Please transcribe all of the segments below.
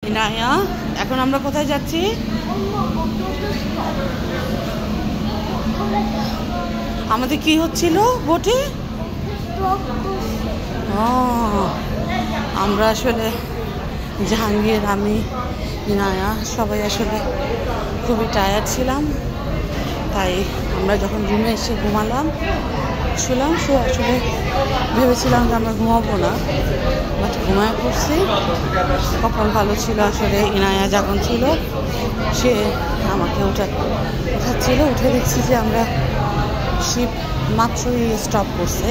ইনায়া, এখন আমরা কোথায় যাচ্ছি? আমাদের কি হচ্ছিল বোটে? আমরা আসলে জাহাঙ্গীর, আমি, ইনায়া সবাই আসলে খুবই টায়ার্ড ছিলাম, তাই আমরা যখন রুমে এসে ঘুমালাম, শুলাম, আসলে ভেবেছিলাম যে আমরা ঘুমাবো না, বাট ঘুমায় পড়ছি। কপাল ভালো ছিল, আসলে ইনায়া যখন ছিল সে আমাকে উঠাচ্ছিল, উঠে দেখছি যে আমরা শিপ মাত্রই স্টপ করছে।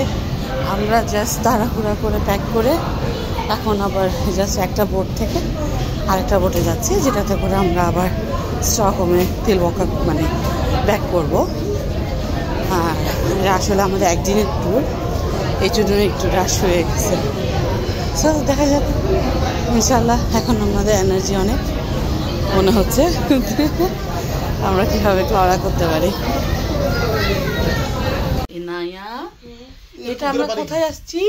আমরা জাস্ট তাড়াহুড়া করে প্যাক করে এখন আবার জাস্ট একটা বোট থেকে আরেকটা বোটে যাচ্ছি, যেটাতে করে আমরা আবার স্টকহোমে তেলবকা মানে ব্যাক করবো। হ্যাঁ, এটা আসলে আমাদের একদিনের ট্যুর, এই জন্য একটু রাশ হয়ে গেছে। সো দেখা যাক ইনশাল্লাহ। এখন আমাদের এনার্জি অনেক, মনে হচ্ছে আমরা কীভাবে ক্লারা করতে পারি। ইনায়া, এটা আমরা কোথায় আসছি?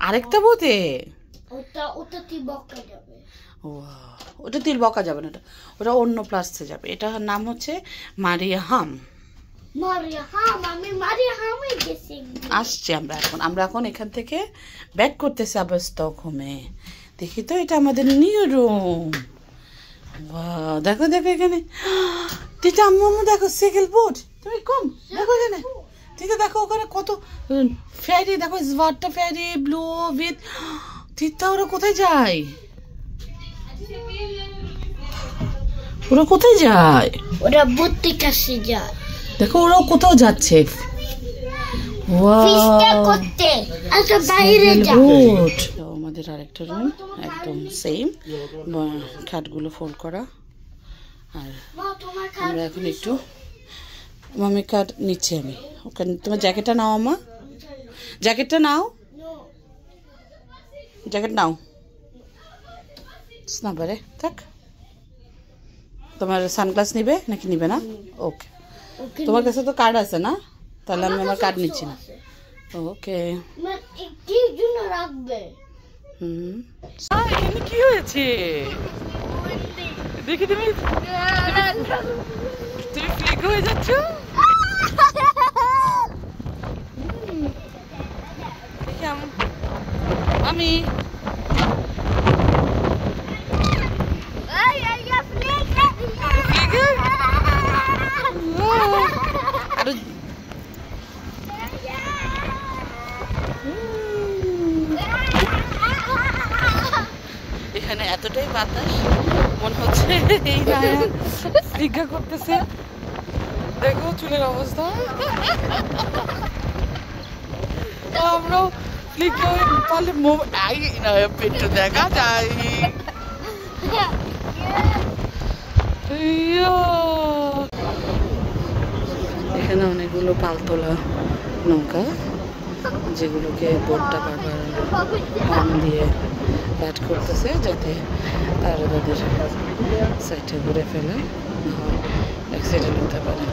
আরেকটা বোটে। ওটা তিলবকা যাবে না, ওটা অন্য প্লাসে যাবে। এটার নাম হচ্ছে মারিয়াহাম। আসছি আমরা এখন এখান থেকে ব্যাক করতেছি আবার স্টকহোমে। দেখি তো, এটা আমাদের নিউ রুম। দেখো দেখো এখানে তিতা, আম্মু দেখো সাইকেল বোট। তুমি কম দেখো এখানে তিতা, দেখো ওখানে কত ফেরি, দেখো ওয়াটার ফেরি ব্লু উইথ তিতা। ওরা কোথায় যায়? ওরা কোথায় যায়? ওরা বুদ্ধি কাছে যায়। দেখো ওরাও কোথাও যাচ্ছে আমাদের আরেকটা রুম একদম সেম, খাটগুলো ফোল্ড করা। আর আমরা এখন একটু মামি কাট নিচ্ছি আমি ওখানে। তোমার জ্যাকেটটা নাও আমা, জ্যাকেটটা নাও, জ্যাকেট নাও না পারে থাক। তোমার সানগ্লাস নিবে নাকি নিবে না? ওকে, তোমার কাছে তো কার্ড আছে না? তাহলে আমি আমার কার্ড নিচ্ছি না। ওকে, এখানে কি হয়েছে দেখি? তুমি ফ্লিক হয়ে যাচ্ছ। আমি এখানে এতটাই বাতাস, মনে হচ্ছে এই স্নিগ্ধা করতেছে। দেখো চুলের অবস্থা, আমরাও স্নিগ্ধা পারলে পেটটা দেখা যায়। এখানে অনেকগুলো পালতোলা নৌকা, যেগুলোকে বোটটা বারবার হর্ন দিয়ে কাট করতেছে, যাতে তারা তাদের সাইডে ঘুরে ফেলে অ্যাক্সিডেন্ট হতে পারে।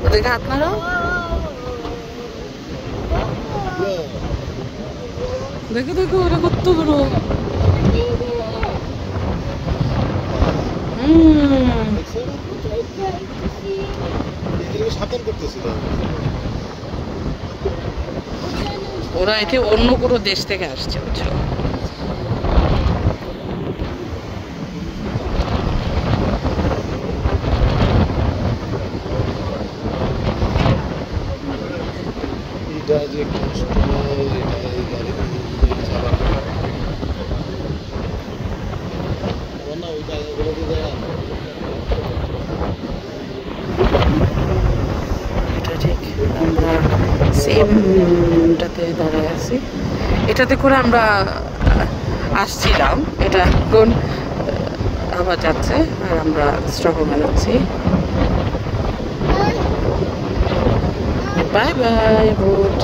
ওদেরকে হাত মারো, দেখো দেখো ওরা কত বড়। ওরা এতে অন্য কোনো দেশ থেকে আসছে, বুঝছো? সেমটাতে দাঁড়ায় আছি, এটাতে করে আমরা আসছিলাম, এটা এখন আবার যাচ্ছে আর আমরা স্টকহোমে যাচ্ছি। Bye bye boat.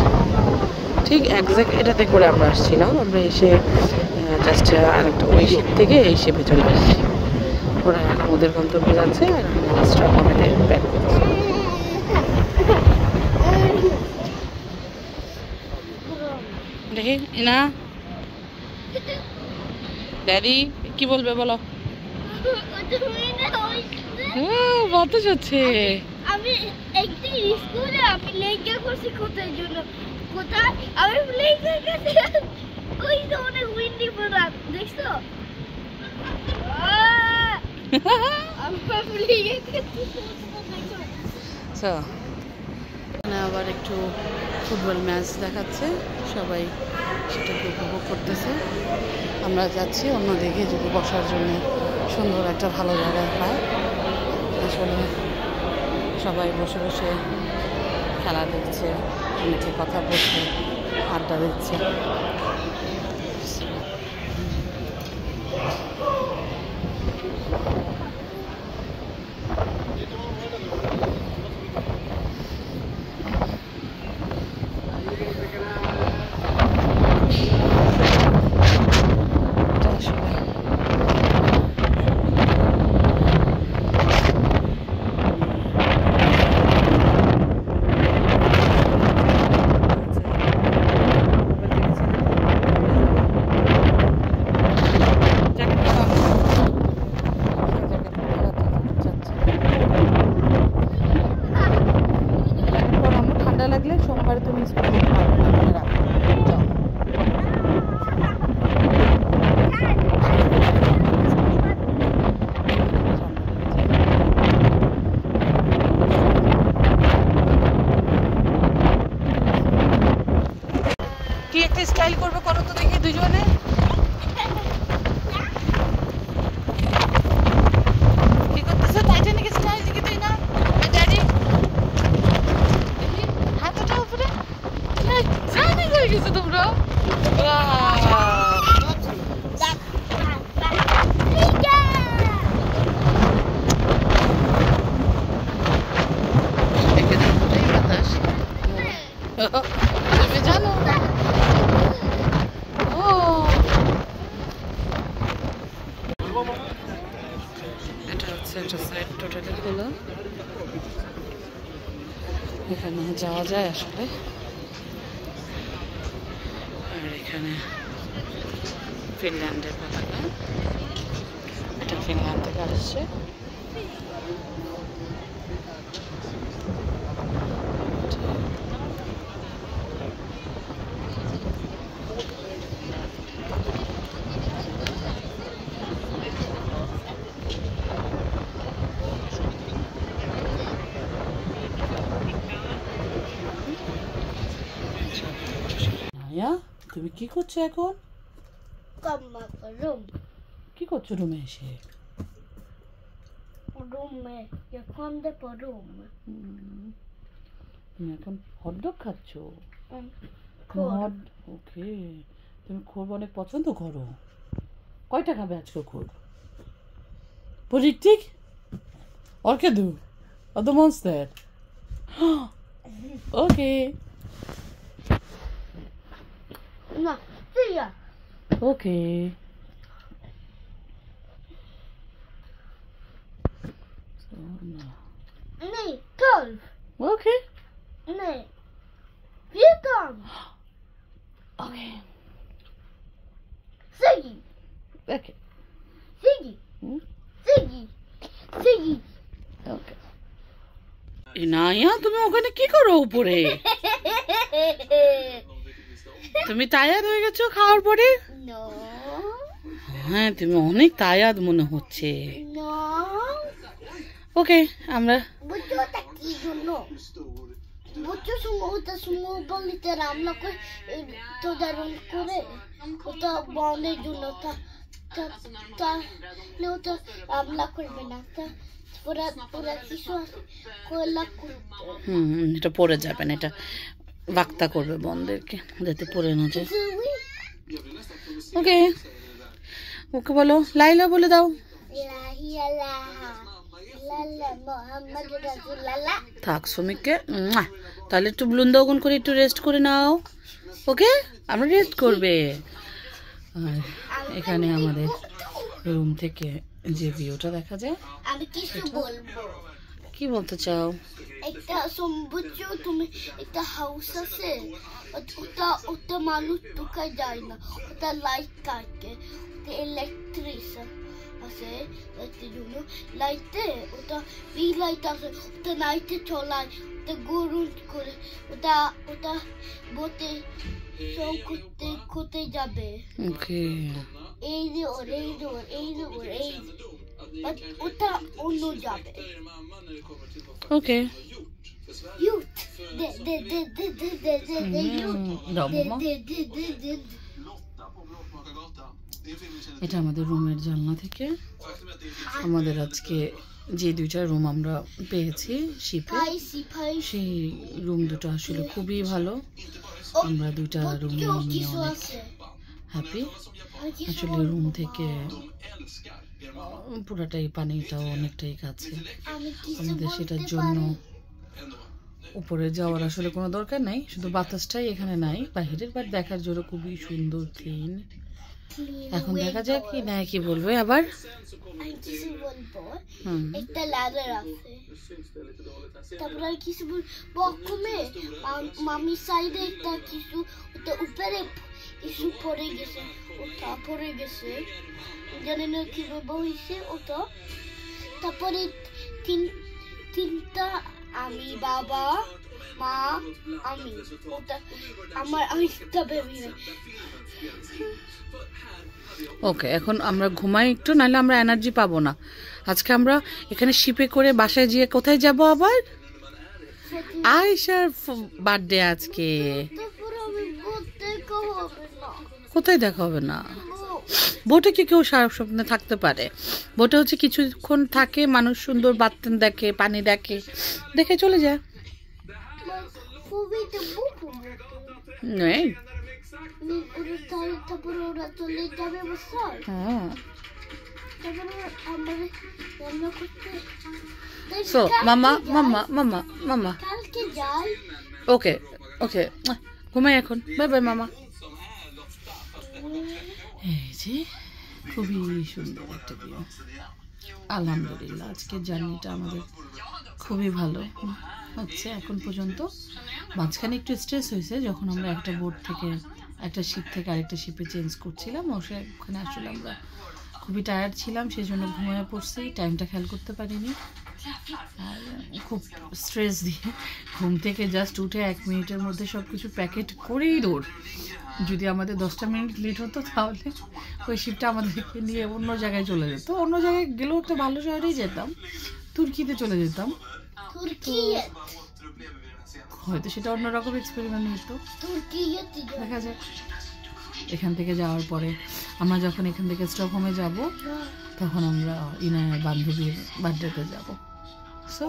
ঠিক একজ্যাক্ট এটাতে করে আমরা আসছিলাম, আমরা এসে জাস্ট আরেকটা ওই শিপ থেকে এই শিপে চলে আসছি। ওরা এখন ওদের গন্তব্যে যাচ্ছে আর আমরা স্টকহোমে ইনা ড্যাডি কি বলবে বলো? বাতাস হচ্ছে। আমি একদিন স্কুলে আমি লেখা করছি কোথায় জন্য কোথায় আমি লেখা করছি ওই তো অনেক উইন্ডি পড়া দেখছো আমি লেখা করছি। এখানে আবার একটু ফুটবল ম্যাচ দেখাচ্ছে, সবাই সেটাকে উপভোগ করতেছে। আমরা যাচ্ছি অন্যদিকে যদি বসার জন্য সুন্দর একটা ভালো জায়গায় পায়। আসলে সবাই বসে বসে খেলা দেখছে, অনেকে কথা বলছে, আড্ডা দিচ্ছে। সোমবার তুমি স্কুলে যেতে পারবে না, মনে রাখো। যাও। কি একটা স্টাইল করবে, করো তো দেখি দুজনে। কি করতেছো? টাইটানিক স্টাইল দেখি তুই না ড্যাডি হাতটা উপরে টাইটানিক হয়ে গেছে তোমরা। জানো এটা হচ্ছে একটা সাইড টোটালি খোলা, এখানে যাওয়া যায় আসলে। আর এখানে ফিনল্যান্ডের পতাকা, এটা ফিনল্যান্ড থেকে আসছে। তুমি কি করছো এখন? কি করছো রুমে এসে? তুমি এখন হটডগ খাচ্ছ? ওকে, তুমি খুব অনেক পছন্দ করো। কয়টা খাবে আজকে খুব? På riktigt? Orkar du? Ja, the monster. Okej. Okej. Nej, 12. Okej. Nej, 14. Okej. Siggy. Okej. Siggy. Siggy. Siggy. ওকে। ইনায়া তুমি ওখানে কি করো উপরে? তুমি টায়ার্ড হয়ে গেছো খাওয়ার পরে? No. হ্যাঁ, তুমি অনেক টায়ার্ড মনে হচ্ছে। No. ওকে, আমরা বুঝছোটা কি জন্য? বুঝছো ওটা সুমো লিতে রামলা করে তো দারুণ করে ওটা বনের জন্য ওটা রামলা করবে না পুরা পুরা কিছু কয়লা করতে। এটা পড়ে যাবে না, এটা বাক্তা করবে বন্ধদেরকে যাতে পড়ে না যায়। ওকে, ওকে বলো লাইলা বলে দাও। থাক সুমিককে, তাহলে একটু বৃন্দাবন করে একটু রেস্ট করে নাও। ওকে, আমরা রেস্ট করবে। আর এখানে আমাদের রুম থেকে যে ভিউটা দেখা যায়। আমি কিছু বলবো। কি বলতে চাও? একটা সম্বুজ তুমি একটা হাউস আছে ওটা ওটা মানুষ ঢুকায় যায় না ওটা লাইট থাকে ওটা ইলেকট্রিক আছে লাইটের জন্য লাইটে ওটা বি লাইট আছে ওটা নাইটে চলায় ওটা গরুন করে ওটা ওটা বোটে সব করতে যাবে ওকে এই ওটা অন্য যাবে ওকে youth এটা আমাদের রুমের জানলা থেকে আমাদের আজকে যে দুইটা রুম আমরা পেয়েছি শিপে সেই রুম দুটো আসলে খুবই ভালো আমরা দুইটা রুম নিয়ে অনেক হ্যাপি আসলে রুম থেকে পুরোটাই পানিটাও অনেকটাই কাছে আমাদের সেটার জন্য উপরে যাওয়ার আসলে কোনো দরকার নাই শুধু বাতাসটাই এখানে নাই বাহিরের বাট দেখার জন্য খুবই সুন্দর ক্লিন এখন দেখা যাক কি না কি বলবে আবার কিছু বলবো একটা ladder আছে তারপরে কিছু বকমে মামি সাইডে একটা কিছু ওটা উপরে কিছু পড়ে গেছে ওটা পড়ে গেছে জানেন কিভাবে হয়েছে ওটা তারপরে তিনটা আমি বাবা মা আমি ওটা আমার আরেকটা বেবি ওকে এখন আমরা ঘুমাই একটু নাহলে আমরা এনার্জি পাবো না আজকে আমরা এখানে শিপে করে বাসায় গিয়ে কোথায় যাব আবার আয়েশার বার্থডে আজকে কোথায় দেখা হবে না বোটে কি কেউ সারা স্বপ্নে থাকতে পারে বোটে হচ্ছে কিছুক্ষণ থাকে মানুষ সুন্দর বাত্তেন দেখে পানি দেখে দেখে চলে যায় নেই So, mama. Okay. ঘুমাই এখন বাই বাই মামা এই যে খুবই সুন্দর একটা ভিউ আলহামদুলিল্লাহ আজকের জার্নিটা আমাদের খুবই ভালো হচ্ছে এখন পর্যন্ত মাঝখানে একটু স্ট্রেস হয়েছে যখন আমরা একটা বোট থেকে একটা শিপ থেকে আরেকটা শিপে চেঞ্জ করছিলাম ওখানে আসলে আমরা খুবই টায়ার্ড ছিলাম সেই জন্য ঘুমিয়ে পড়ছি টাইমটা খেয়াল করতে পারিনি আর খুব স্ট্রেস দিয়ে ঘুম থেকে জাস্ট উঠে 1 মিনিটের মধ্যে সব কিছু প্যাকেট করেই দৌড় যদি আমাদের 10টা মিনিট লেট হতো তাহলে ওই শিপটা আমাদেরকে নিয়ে অন্য জায়গায় চলে যেত অন্য জায়গায় গেলেও একটা ভালো শহরেই যেতাম তুর্কিতে চলে যেতাম হয়তো সেটা অন্যরকম এক্সপেরিমেন্ট হতো দেখা যাক এখান থেকে যাওয়ার পরে আমরা যখন এখান থেকে স্টকহোমে যাব তখন আমরা ইনায়ার বান্ধবীর বার্থডেতে যাব সো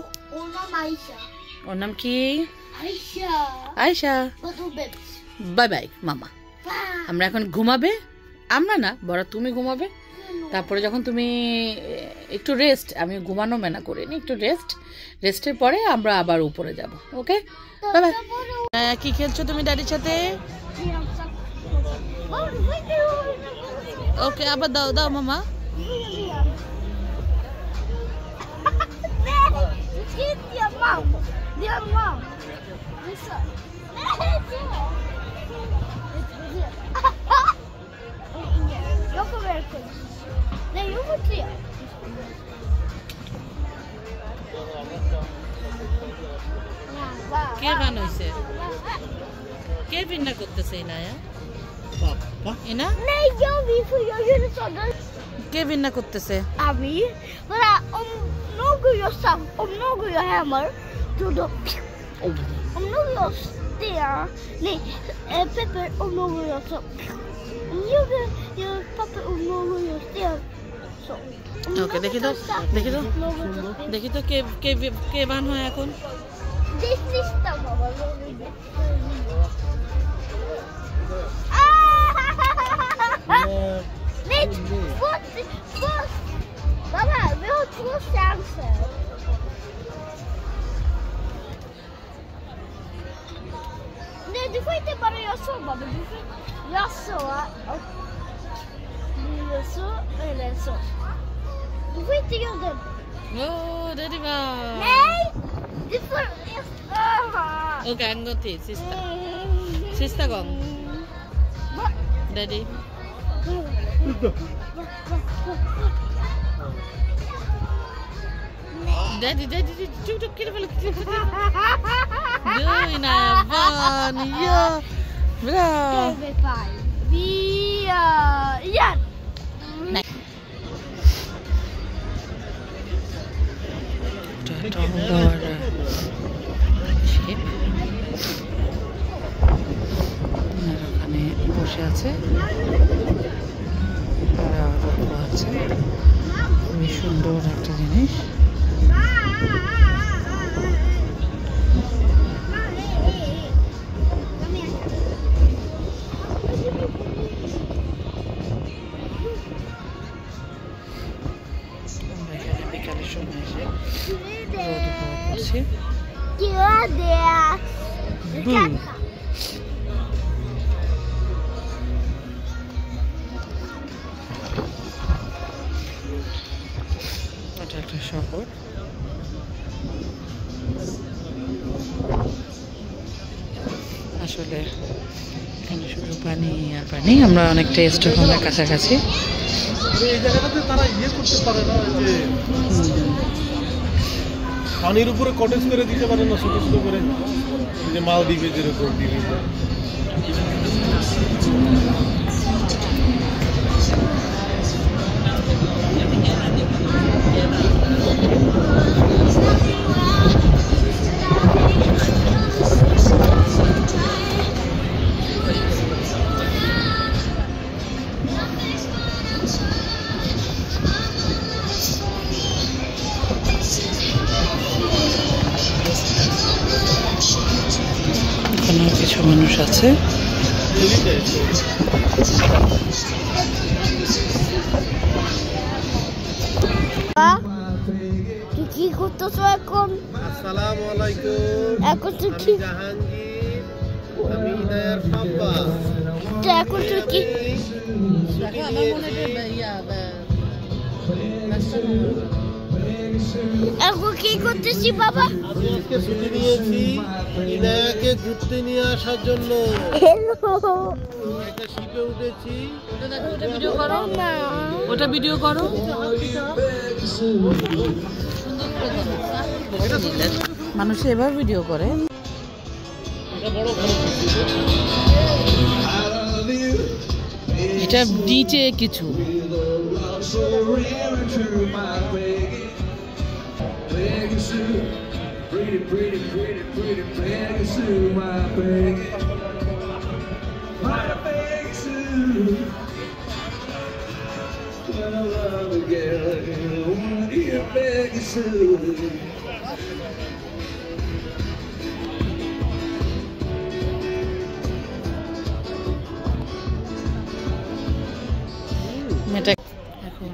ওর নাম কি আয়েশা বাই বাই মামা আমরা এখন ঘুমাবে আমরা না বড় তুমি ঘুমাবে তারপরে যখন তুমি একটু রেস্ট আমি ঘুমানো মেনা করিনি একটু রেস্টের পরে আমরা আবার উপরে যাব ওকে বাই বাই কি খেলছো তুমি ড্যাডির সাথে ওকে আবার দাও মামা কে গান হয়েছে কে ভিন্না করতেছে ইনায়া ইনা কে ভিন্না করতেছে আমি много jag hemma om något sten nej pepper om något jag så jag papper om något jag sten så ওকে দেখি তো কে বান হয় এখন det sista mamma nej Mamma, vi har 2 chanser. Nej, du får inte bara göra så, mamma. Du får göra så och du gör så eller så. Du får inte göra det. Det var... Nej! Du får göra Okay, I'm going to sister. Sister gone. Daddy. Daddy. Tuk kira balik. Doing fun. Yeah. Bra. Yeah. ওখানে বসে আছে খুবই সুন্দর একটা জিনিস। আমরা এখানে বিকালের সময় এসে রোদ উপভোগ করছি। এটা একটা শহর। আসলে এখানে শুধু পানি আর পানি। আমরা অনেকটা স্টকহোমের কাছাকাছি। এই জায়গাটাতে তারা করতে পারে না যে পানির উপরে কটেজ করে দিতে পারে না, ছোট ছোট করে, যে মালদ্বীপে যেরকম দ্বীপে। এখানে কিছু মানুষ আছে। কি করতেছো এখন? আসসালামু আলাইকুম। এখন তুই কি? জাহাঙ্গীর, আমি ইনায়ার পাপা। এখন তুই কি? এখন কি করতেছি বাবা? আমি আজকে ছুটি নিয়েছি ইনায়াকে ঘুরতে নিয়ে আসার জন্য। একটা শিপে উঠেছি। ওটা ভিডিও করো। মানুষ এবার ভিডিও করে। এটা নিচে কিছু এখন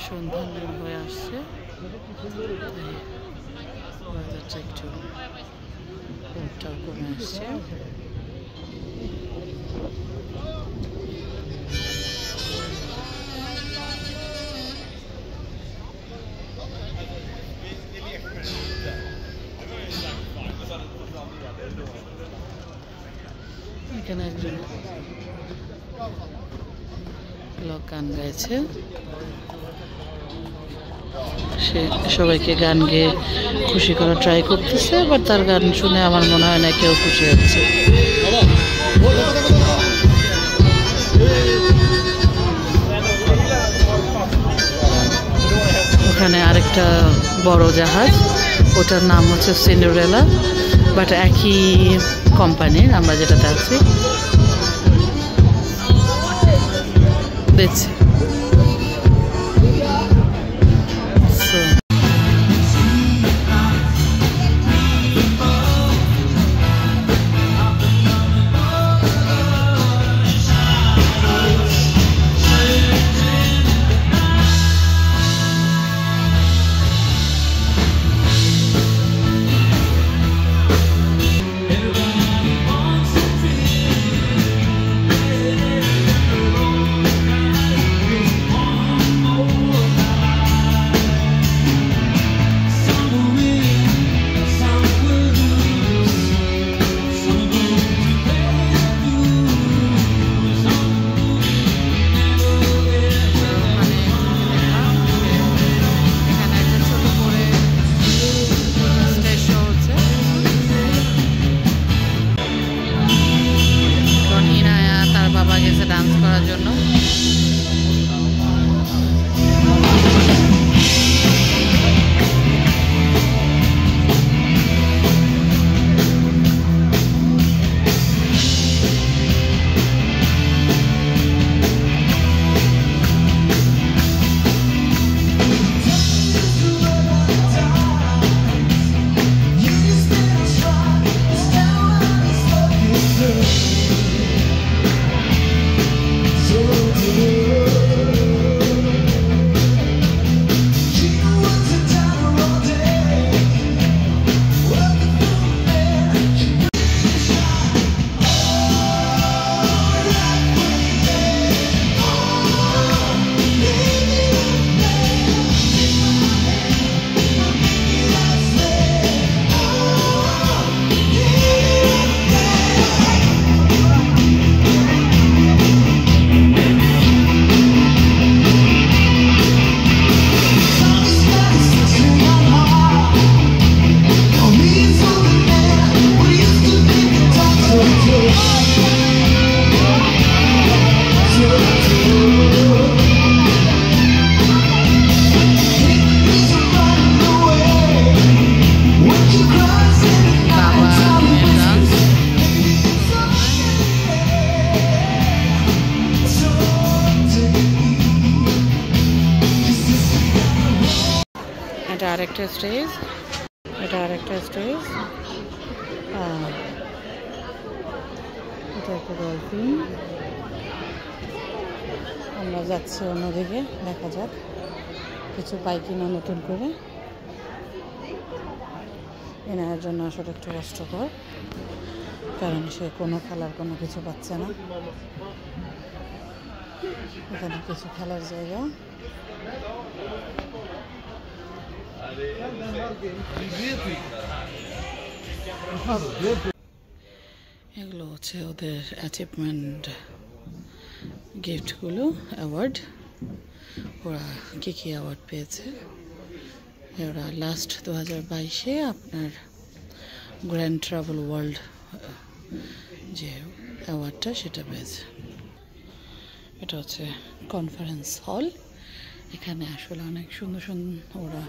সন্ধ্যা হয়ে আসছে, ওয়েদারটা একটু রোদটাও কমে আসছে। এখানে একজন লোক গান গাইছে, সে সবাইকে গান গেয়ে খুশি করার ট্রাই করতেছে, বাট তার গান শুনে আমার মনে হয় না কেউ খুশি হচ্ছে। ওখানে আরেকটা বড় জাহাজ, ওটার নাম হচ্ছে সিন্ডারেলা, বাট একই কোম্পানির আমরা যেটাতে আছি দেখছি। আরেকটা স্টেজ, এটা আরেকটা স্টেজ, এটা একটা ডলফিন। আমরা যাচ্ছি অন্যদিকে, দেখা যাক কিছু পাই কিনা নতুন করে। এনার জন্য আসলে একটু কষ্টকর, কারণ সে কোনো খেলার কোনো কিছু পাচ্ছে না। এখানে কিছু খেলার জায়গা, এগুলো হচ্ছে ওদের অ্যাচিভমেন্ট গিফটগুলো, অ্যাওয়ার্ড। ওরা কী কী অ্যাওয়ার্ড পেয়েছে, ওরা লাস্ট 2022-এ আপনার গ্র্যান্ড ট্রাভেল ওয়ার্ল্ড যে অ্যাওয়ার্ডটা সেটা পেয়েছে। এটা হচ্ছে কনফারেন্স হল। এখানে আসলে অনেক সুন্দর সুন্দর, ওরা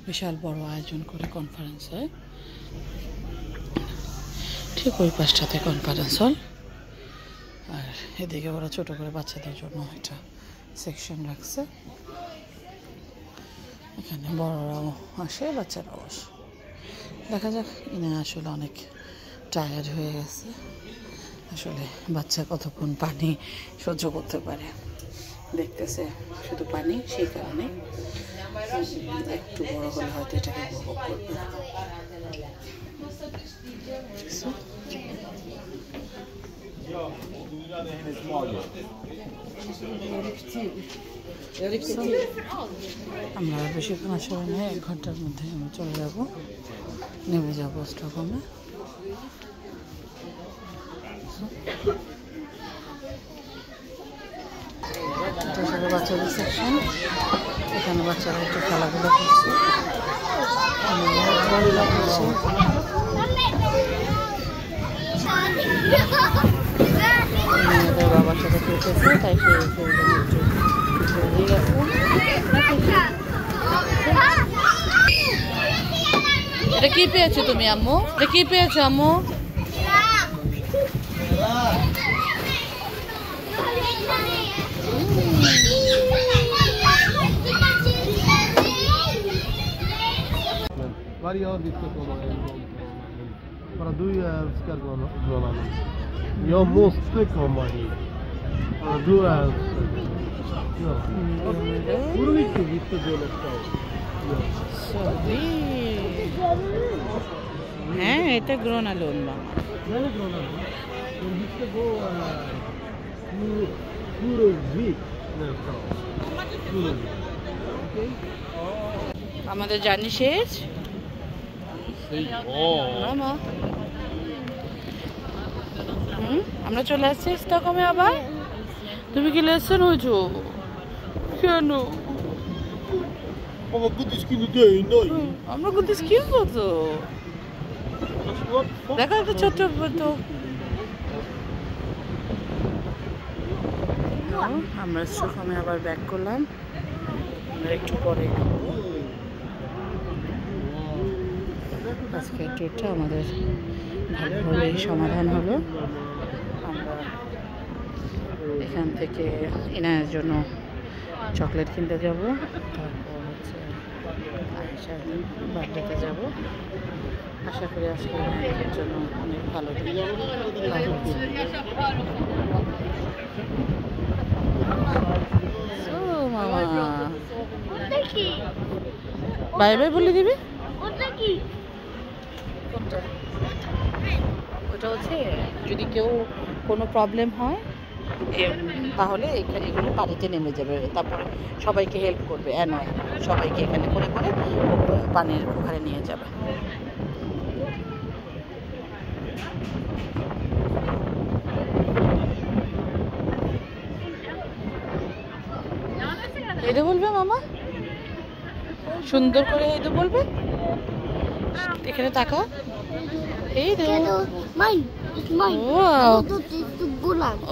বিশাল বড় আয়োজন করে কনফারেন্স হয়। ঠিক ওই পাশটাতে কনফারেন্স হল, আর এদিকে ওরা ছোট করে বাচ্চাদের জন্য একটা সেকশন রাখছে। এখানে বড়রাও আসে, বাচ্চারাও আসে। দেখা যাক, ইনা আসলে অনেক টায়ার্ড হয়ে গেছে। আসলে বাচ্চা কতক্ষণ পানি সহ্য করতে পারে, দেখতেছে শুধু পানি, সেই কারণে একটু বড় হলে হয়তো এটাকে উপভোগ করবে। আমরা বেশিক্ষণ আসলে নেই, 1 ঘন্টার মধ্যে আমরা চলে যাব, নেমে যাবো স্টকহোমে। এটা আসলে বাচ্চাদের সেকশন, এখানে বাচ্চারা একটু খেলাধুলা করছে, মেয়েদের বাবার সাথে খেলতেছে, তাই সে গেছে। এটা কি পেয়েছো তুমি আম্মু? এটা কি পেয়েছো আম্মু? Varje avgift ska komma en gång. Bara du älskar Groningen. Jag måste komma hit. Bara du älskar. Ja. Borde vi inte hitta Dolostad? হ্যাঁ, এটা গ্রোনা লোন বাবা। Nej, Groningen. Vi ska gå Furovik nästa år. Furovik. Okej? আমাদের journey শেষ। মামা, আমরা চলে আসছি স্টকহোমে আবার। তুমি কি লেসন হয়েছো? কেন? Mamma, godis kunde dö i nöj. আমরা গুদিস কিনবো তো। দেখো একটা ছোট্ট তো। আমরা স্টকহোমে আবার ব্যাক করলাম, আমরা একটু পরে নামবো। আজকের ট্যুরটা আমাদের ভালোভাবেই সমাধান হলো। আমরা এখান থেকে ইনায়ের জন্য চকলেট কিনতে যাব, তারপর হচ্ছে আয়েশার বার্থডেতে যাব। আশা করি আজকে ইনায়ের জন্য অনেক ভালো দিন। মামা বাই বাই বলে দিবি। ওটা হচ্ছে যদি কেউ কোনো প্রবলেম হয় তাহলে এগুলো পানিতে নেমে যাবে, তারপরে সবাইকে হেল্প করবে, নয় সবাইকে এখানে করে করে পানির ওখানে নিয়ে যাবে। এই তো বলবে মামা, সুন্দর করে এই তো বলবে, এখানে তাকাও। এই তো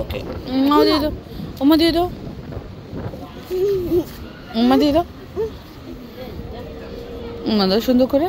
ওকে, মা দিয়ে দাও, ওমা দিয়ে দাও, ওমা দিয়ে দাও, ওমা দাও সুন্দর করে।